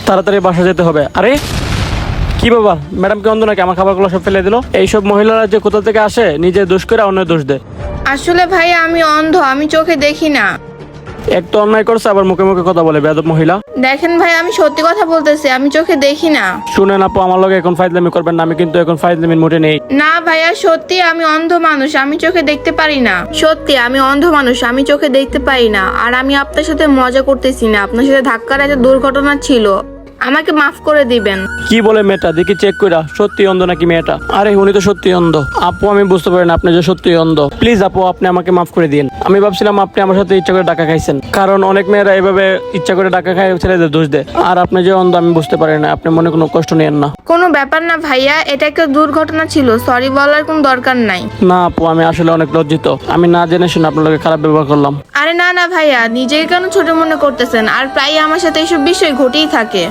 তাড়াতাড়ি বাসা যেতে হবে। আরে কি বাবা, ম্যাডাম কি অন্ধ নাকি? আমার খাবারগুলো সব ফেলে দিল। এইসব মহিলারা যে কোথা থেকে আসে, নিজে দোষ করে অন্যের দোষ দেয়। আসলে ভাইয়া আমি অন্ধ, আমি চোখে দেখি না। এক তো অন্যায় করছে, আবার মুখে মুখে কথা বলে বেয়াদব মহিলা। দেখেন ভাই, আমি সত্যি কথা বলতেছি, আমি চোখে দেখি না। শুনেন আপু, আমার লগে এখন ফাইজলামি করবেন না, আমি কিন্তু এখন ফাইজলামির মোটে নেই। না ভাইয়া, সত্যি আমি অন্ধ মানুষ, আমি চোখে দেখতে পারি না। সত্যি আমি অন্ধ মানুষ, আমি চোখে দেখতে পারি না। আর আমি আপনার সাথে মজা করতেছি না, আপনার সাথে ধাক্কার একটা দুর্ঘটনা ছিল, আমাকে মাফ করে দিবেন। কি বলে মেয়েটা? দেখি চেক কইরা সত্যি অন্ধ নাকি মেয়েটা। আরে উনি তো সত্যি অন্ধ। আপু আমি বুঝতে পারি না আপনি যে সত্যি অন্ধ। প্লিজ আপু, আপনি আমাকে মাফ করে দিন। আমি ভাবছিলাম আপনি আমার সাথে ইচ্ছা করে টাকা খাইছেন, কারণ অনেক মেয়েরা এভাবে ইচ্ছা করে টাকা খায়, ছেলেদের দোষ দেয়। আর আপনি যে অন্ধ আমি বুঝতে পারি না, আপনি মনে কোনো কষ্ট নেন না। কোনো ব্যাপার না ভাইয়া, এটা একটা দুর্ঘটনা ছিল, সরি বলার কোনো দরকার নাই। না আপু, আমি আসলে অনেক লজ্জিত। আমি না জেনে শুনে আপনার লগে খারাপ ব্যবহার করলাম। আরে না না ভাইয়া, নিজেকে কেন ছোট মনে করতেছেন? আর প্রায় আমার সাথে এইসব বিষয় ঘটেই থাকে।